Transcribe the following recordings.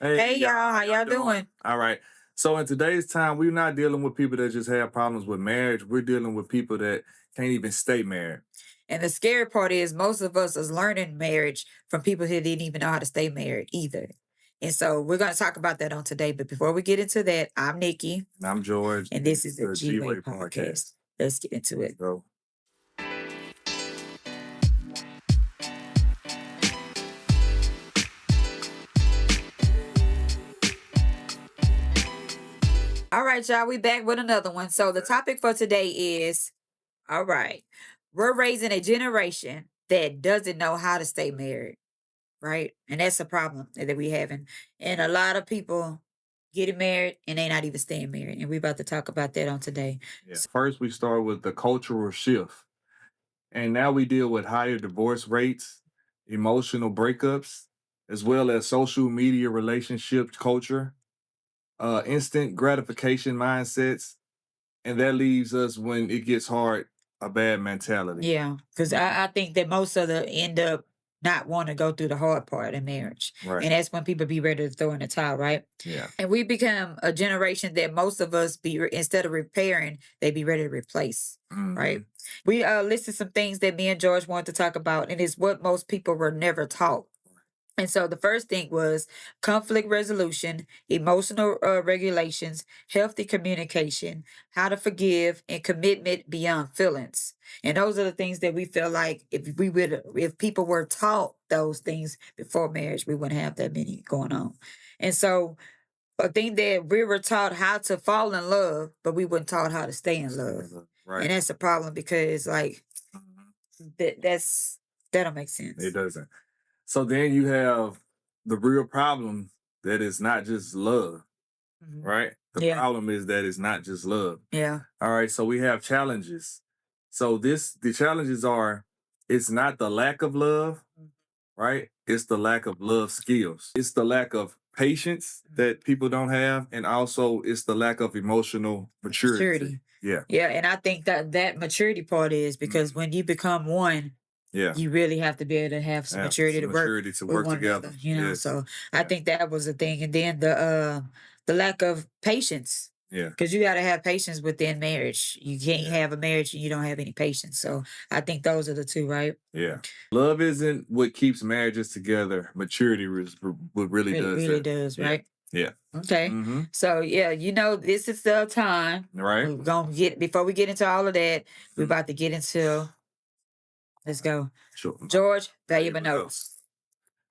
Hey y'all, how y'all doing? All right. So in today's time, we're not dealing with people that just have problems with marriage. We're dealing with people that can't even stay married. And the scary part is most of us is learning marriage from people who didn't even know how to stay married either. And so we're going to talk about that on today. But before we get into that, I'm Nikki, And I'm George. and this is the the G-Way G-Way podcast. Let's get into it. So All right, y'all, we back with another one. So the topic for today is, all right, we're raising a generation that doesn't know how to stay married, right? And that's a problem that we having. And a lot of people getting married and they not even staying married. And we're about to talk about that on today. first, we start with the cultural shift. And now we deal with higher divorce rates, emotional breakups, as well as social media relationship culture, instant gratification mindsets. And that leaves us, when it gets hard, a bad mentality. Yeah, because I think that most of the end up not want to go through the hard part in marriage. Right. And that's when people be ready to throw in the towel, right? Yeah. And we become a generation that most of us instead of repairing, they be ready to replace, right? We listed some things that me and George wanted to talk about, and it's what most people were never taught. And so the first thing was conflict resolution, emotional regulations, healthy communication, how to forgive, and commitment beyond feelings. And those are the things that we feel like if people were taught those things before marriage, we wouldn't have that many going on. And so I think that we were taught how to fall in love, but we weren't taught how to stay in love. Right. And that's a problem because like that don't make sense. It doesn't. So then you have the real problem that it's not just love, right? The problem is that it's not just love. Yeah. All right. So we have challenges. So the challenges are, it's not the lack of love, right? It's the lack of love skills. It's the lack of patience that people don't have. And also it's the lack of emotional maturity. Yeah. Yeah. And I think that maturity part is because when you become one, Yeah. you really have to be able to have some maturity to work with one together. another, you know. So I think that was the thing. And then the lack of patience. Yeah. Because you got to have patience within marriage. You can't have a marriage and you don't have any patience. So I think those are the two, right? Yeah. Love isn't what keeps marriages together. Maturity is what really It does really that. does, right? Yeah. Okay. So yeah, this is the time. Right. We're gonna before we get into all of that, we're about to get into, let's go. Sure. George, valuable notes.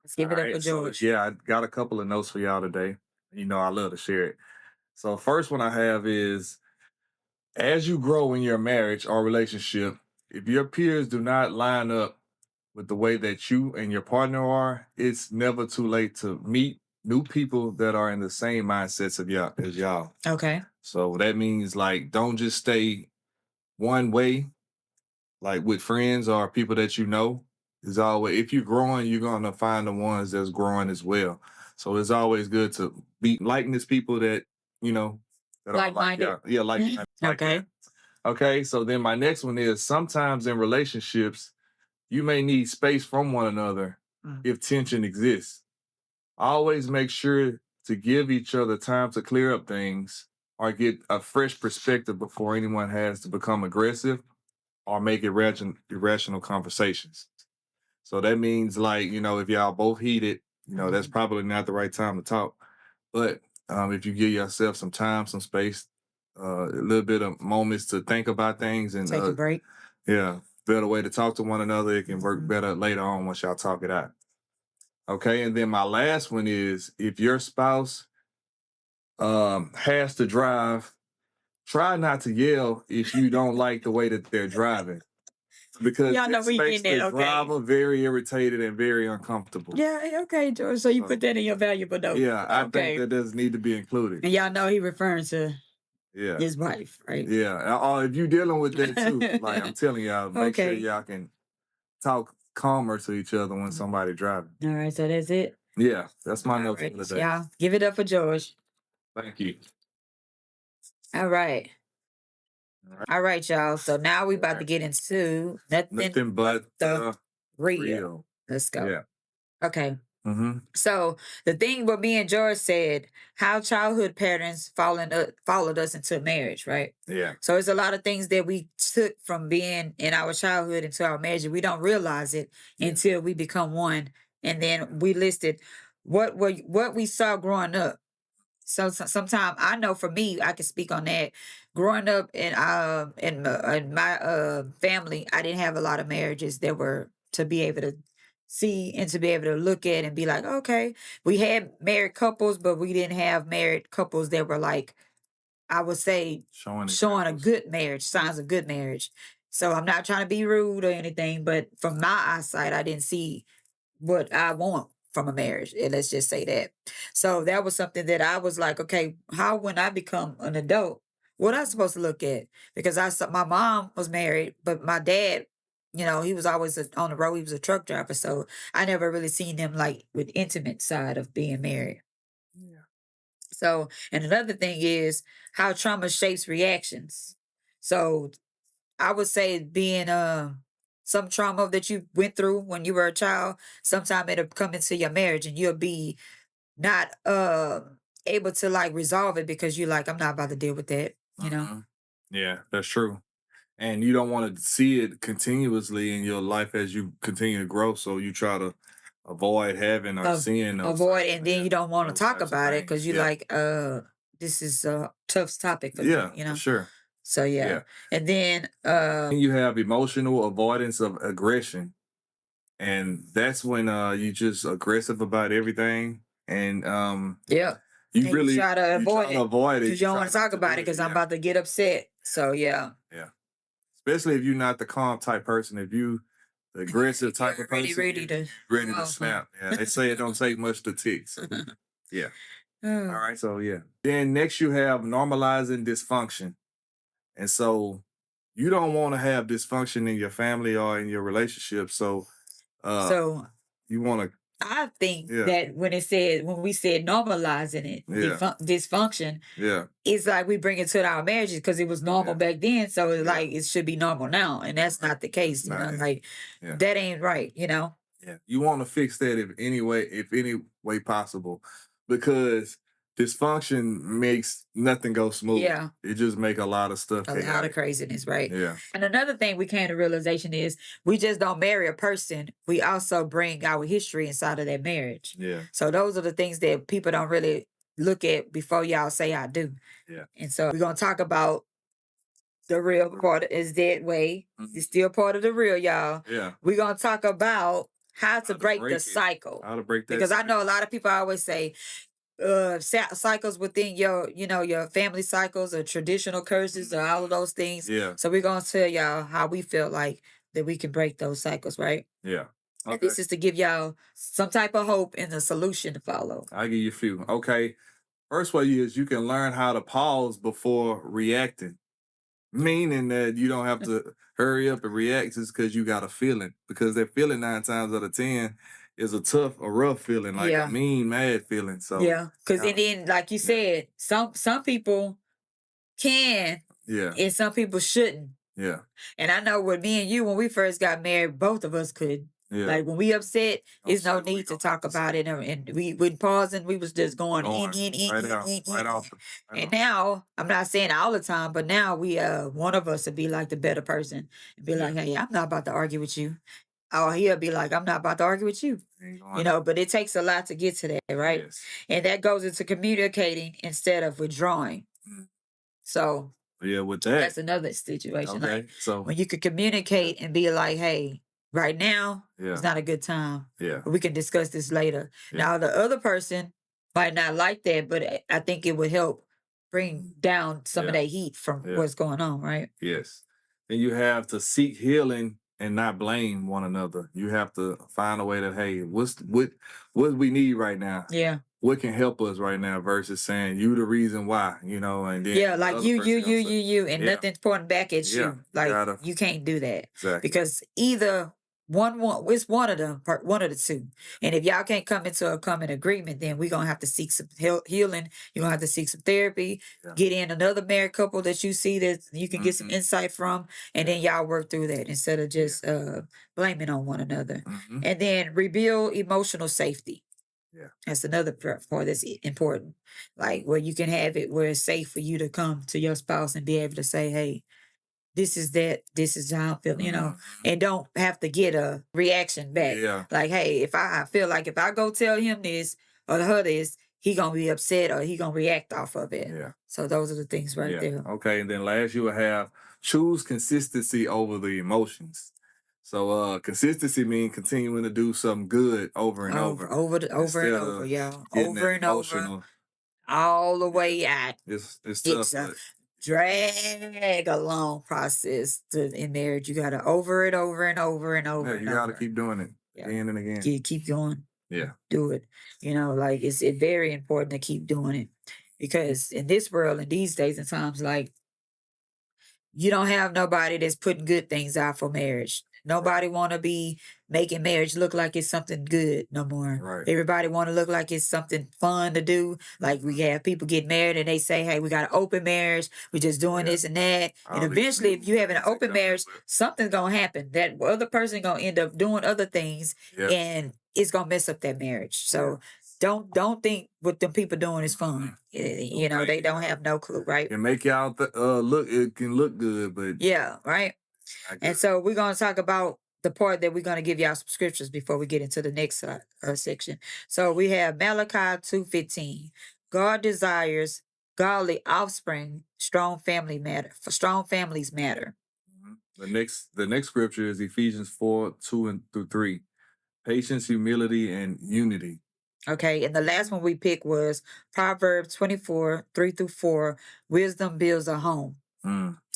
Let's give it up for So, George. I got a couple of notes for y'all today. You know, I love to share it. So first one I have is, as you grow in your marriage or relationship, if your peers do not line up with the way that you and your partner are, it's never too late to meet new people that are in the same mindsets of y'all as y'all. Okay. So that means, like, don't just stay one way, like with friends or people that you know. Is always, if you're growing, you're gonna find the ones that's growing as well. So it's always good to be liking these people that you know that are Like-minded. like Okay. that. Okay, so then my next one is, sometimes in relationships, you may need space from one another if tension exists. Always make sure to give each other time to clear up things or get a fresh perspective before anyone has to become aggressive or make irrational conversations. So that means, like, if y'all both heated, that's probably not the right time to talk. But if you give yourself some time, some space, a little bit of moments to think about things and Take a break. yeah, better way to talk to one another. It can work better later on once y'all talk it out. Okay, and then my last one is, if your spouse has to drive, try not to yell if you don't like the way that they're driving. Because Y'all know this we makes getting the it, okay. driver very irritated and very uncomfortable. Yeah, okay, George. So you put that in your valuable note. Yeah, I Okay. think that does need to be included. And y'all know he referring to Yeah. his wife, right? Yeah. Or if you're dealing with that too, like I'm telling y'all, make sure y'all can talk calmer to each other when somebody driving. All right, so that's it. Yeah, that's my All notes right, for the day. y'all give it up for George. Thank you. All right. All right, y'all. So now we about to get into nothing Nothing but the real. real. Let's go. Yeah. Okay. Mm-hmm. So the thing what me and George said, how childhood patterns followed us into marriage, right? Yeah. So it's a lot of things that we took from being in our childhood into our marriage. And we don't realize it Yeah. until we become one. And then we listed what we saw growing up. So, sometimes I know for me, I can speak on that. Growing up in my family, I didn't have a lot of marriages that were to be able to see and to be able to look at and be like, okay, we had married couples, but we didn't have married couples that were like, I would say, Showing showing a examples. good marriage, signs of good marriage. So I'm not trying to be rude or anything, but from my eyesight, I didn't see what I want from a marriage. And let's just say that. So that was something that I was like, okay, how when I become an adult, what I supposed to look at? Because I saw my mom was married, but my dad, he was always on the road. He was a truck driver, so I never really seen him like with intimate side of being married. Yeah. So, and another thing is how trauma shapes reactions. So I would say being some trauma that you went through when you were a child, sometime it'll come into your marriage and you'll be not able to like resolve it because you're like, I'm not about to deal with that. Mhm. Yeah, that's true. And you don't want to see it continuously in your life as you continue to grow. So you try to avoid having or Of seeing those avoid types and of, then you don't want to those talk types of about it because things. you Yeah. like, this is a tough topic for me, Yeah, you for know. sure. So yeah. Yeah. And then And you have emotional avoidance of aggression. And that's when you just aggressive about everything. And yeah. you And you really try to you avoid try to it avoid it. because You you don't try want to not talk to about do it it. because I'm Yeah. about to get upset. So yeah. Yeah. Especially if you're not the calm type person. If you the aggressive type You're of really person, ready you to ready go to off, huh? snap. Yeah. They say it don't take much to tick. So yeah. All Oh, right. So yeah. Then next you have normalizing dysfunction. And so you don't want to have dysfunction in your family or in your relationship. So uh so you want I think to, yeah, that when we said normalizing it, yeah, dysfunction, yeah, it's like we bring it to our marriages because it was normal yeah, back then. So it's yeah. like it should be normal now. And that's not the It's case, not. like Yeah. that ain't right. Yeah. You want to fix that if any way possible, because dysfunction makes nothing go smooth. Yeah. It just make a lot of stuff A lot of chaotic. craziness, right? Yeah. And another thing we came to realization is we just don't marry a person. We also bring our history inside of that marriage. Yeah. So those are the things that people don't really look at before y'all say I do. Yeah. And so we're gonna talk about the real part is that way. Mhm. It's still part of the real, y'all. Yeah. We're gonna talk about how to How to break the break it. cycle. How to break that Because I know a cycle. lot of people always say cycles within your family cycles or traditional curses or all of those things. Yeah. So we're gonna tell y'all how we feel like that we can break those cycles, right? Yeah. And Okay. this is to give y'all some type of hope and a solution to follow. I'll give you a few. Okay. First way is you can learn how to pause before reacting. Meaning that you don't have to hurry up and react just because you got a feeling. Because that feeling 9 times out of 10 is a rough feeling, like a Yeah. mean, mad feeling. So Yeah. Cause yeah, and then like you yeah, said, some people can yeah, and some people shouldn't. yeah, And I know with me and you, when we first got married, both of us could. yeah. Like when we upset, Don't it's say no what we need to gonna have talk to say. about it. And we wouldn't pause and we was just going Going right out, right in. off, right And off. now, I'm not saying all the time, but now we one of us would be like the better person and be Yeah, like, hey, I'm not about to argue with you. Or he'll be like, I'm not about to argue with you. ain't going. But it takes a lot to get to that, right? Yes. And that goes into communicating instead of withdrawing. Mm. So Yeah, with that. that's another situation. Like Okay. So when you could communicate and be like, hey, right now yeah, it's not a good time. yeah, We can discuss this later. yeah, Now the other person might not like that, but I think it would help bring down some of yeah, that heat from yeah. what's going on, right? Yes. And you have to seek healing and not blame one another. You have to find a way that, hey, what we need right now? Yeah. What can help us right now versus saying you the reason why, and then Yeah, the like other person gonna say, and yeah, nothing's pointing back at yeah, you. you Like gotta you can't do that exactly. because either it's one of them, one of the two. And if y'all can't come into a common agreement, then we're gonna have to seek some healing. You're gonna have to seek some therapy. Yeah. Get in another married couple that you see that you can get some Mhm. insight from, and Yeah. then y'all work through that instead of Yeah. just blaming on one another. Mhm. And then rebuild emotional safety. Yeah. That's another part that's important. Like where you can have it where it's safe for you to come to your spouse and be able to say, hey, this is that, this is how I feel, and don't have to get a reaction back. Yeah. Like, hey, if I feel like if I go tell him this or her this, he gonna be upset or he gonna react off of it. Yeah. So those are the things right there. Okay, and then last you will have choose consistency over the emotions. So consistency means continuing to do something good over and over. Over and instead over, of y'all. getting Over that and over, emotional. all the way out. It's It's tough, a but drag along process in marriage. You gotta over it over and over and over yeah, and you got to over. keep doing it Yeah. again and again. Keep going. Yeah. Do it. Like it's very important to keep doing it because in this world and these days and times, like you don't have nobody that's putting good things out for marriage. Nobody want to be making marriage look like it's something good no more. Right. Everybody want to look like it's something fun to do. Like we have people get married and they say, "Hey, we got an open marriage. We're just doing Yeah. this and that." And All these eventually, if single you have an things that open come marriage, with it. something's gonna happen. That other person gonna end up doing other things, Yeah. and it's gonna mess up that marriage. So don't think what them people doing is fun. They don't have no clue, right? It make y'all look. It can look good, but Yeah, right. not And good. so we're going to talk about the part that we're going to give y'all some scriptures before we get into the next section. So we have Malachi 2:15. God desires godly offspring, strong family matter. For strong families matter. The next scripture is Ephesians 4:2 through 3. Patience, humility, and unity. Okay, and the last one we picked was Proverbs 24:3-4. Wisdom builds a home.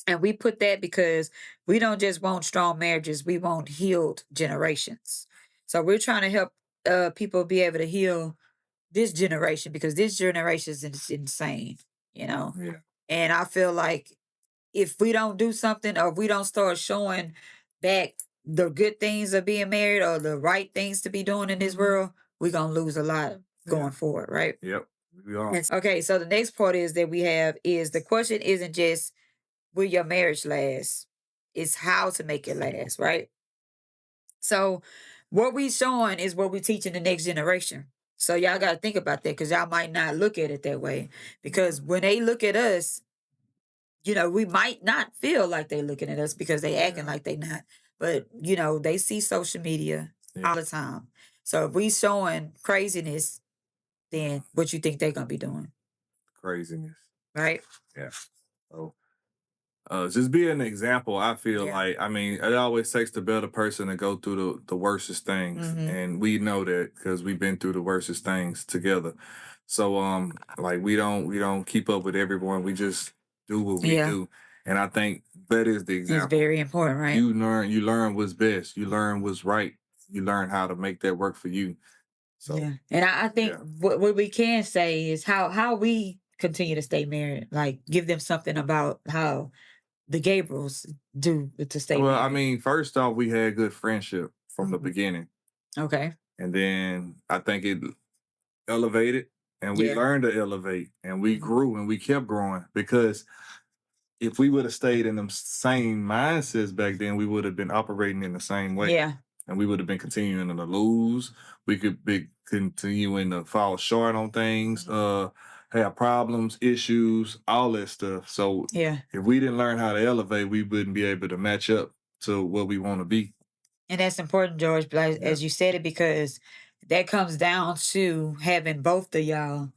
And we put that because we don't just want strong marriages, we want healed generations. So we're trying to help people be able to heal this generation because this generation is insane, you know. Yeah. And I feel like if we don't do something or if we don't start showing back the good things of being married or the right things to be doing in this world, we're gonna lose a lot going forward, right? Yep. We are. Okay, so the next part is that we have is the question isn't just will your marriage last? It's how to make it last, right? So what we showing is what we teaching the next generation. So y'all got to think about that because y'all might not look at it that way. Because when they look at us, we might not feel like they looking at us because they acting like they not. But they see social media all the time. So if we showing craziness, then what you think they're gonna be doing? Craziness. Right? Yeah. So just be an example. I feel Yeah. like, it always takes the better person to go through the worstest things. And we know that because we've been through the worstest things together. So like we don't keep up with everyone. We just do what we do. And I think that is the It's example. very important, right? You learn what's best. You learn what's right. You learn how to make that work for you. So Yeah. And I think what we can say is how we continue to stay married. Like give them something about how the Gabriels do to stay well, married. first off, we had good friendship from the beginning. Okay. And then I think it elevated and we Yeah. learned to elevate and we grew and we kept growing because if we would have stayed in the same mindsets back then, we would have been operating in the same way. Yeah. And we would have been continuing to lose. We could be continuing to fall short on things, have problems, issues, all that stuff. So Yeah. if we didn't learn how to elevate, we wouldn't be able to match up to what we want to be. And that's important, George, but as you said it, because that comes down to having both of y'all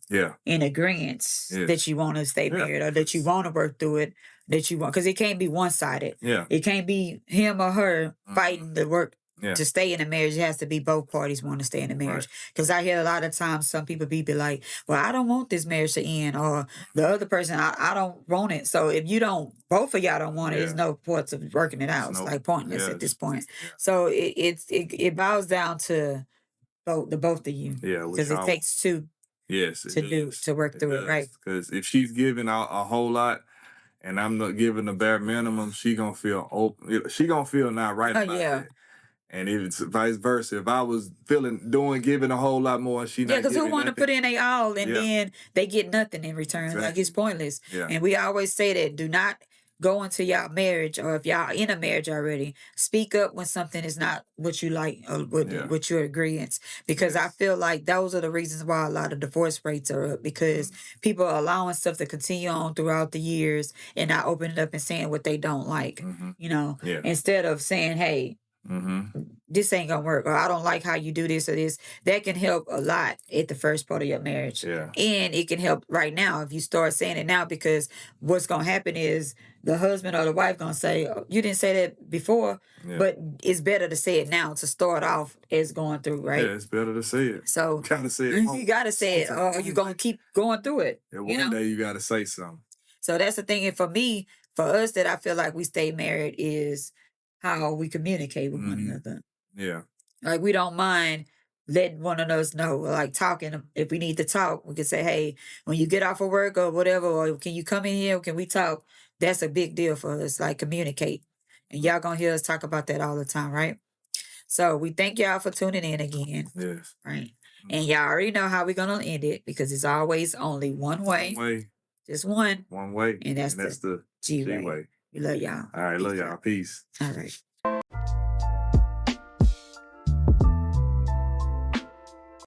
in agreement that you want to stay married or that you want to work through it, that you want, because it can't be one-sided. Yeah. It can't be him or her fighting to work to stay in a marriage. It has to be both parties want to stay in a marriage. Because I hear a lot of times some people be like, well, I don't want this marriage to end, or the other person, I don't want it. So if you don't, both of y'all don't want it, there's no point of working it out. It's like pointless at this point. So it boils down to the both of you. Yeah, Because it takes two to work through it, right? Because if she's giving out a whole lot and I'm not giving the bare minimum, she gonna feel open. She gonna feel not right about that. And if it's vice versa, if I was giving a whole lot more, and she not because who giving want to nothing, put in a all and then they get nothing in return? Like it's pointless. And we always say that do not go into y'all marriage, or if y'all in a marriage already, speak up when something is not what you like or Yeah. what your agreements. Because I Yes. feel like those are the reasons why a lot of divorce rates are up, because people are allowing stuff to continue on throughout the years and not opening up and saying what they don't like. Mm-hmm. You know, Yeah. instead of saying, "Hey, Mm-hmm. this ain't gonna work," or "I don't like how you do this or this," that can help a lot at the first part of your marriage. Yeah. And it can help right now if you start saying it now, because what's gonna happen is the husband or the wife gonna say, "Oh, you didn't say that before," Yeah. but it's better to say it now to start off as going through, Yeah, right? it's better to say it. So Gotta say it. you gotta say it, or you're gonna keep going through it. Yeah, You one know? day you gotta say something. So that's the thing. And for me, for us, that I feel like we stay married is how we communicate with one Mhm. another. Yeah. Like, we don't mind letting one of us know, like talking. If we need to talk, we can say, "Hey, when you get off of work or whatever, or can you come in here? Can we talk?" That's a big deal for us. Like, communicate. And y'all gonna hear us talk about that all the time, right? So we thank y'all for tuning in again, Yes. right? And y'all already know how we're gonna end it, because it's always only one One way, way. just one, One way. and that's And that's the the G G way. way. We love y'all. All right, love Peace y'all. out. Peace. All right.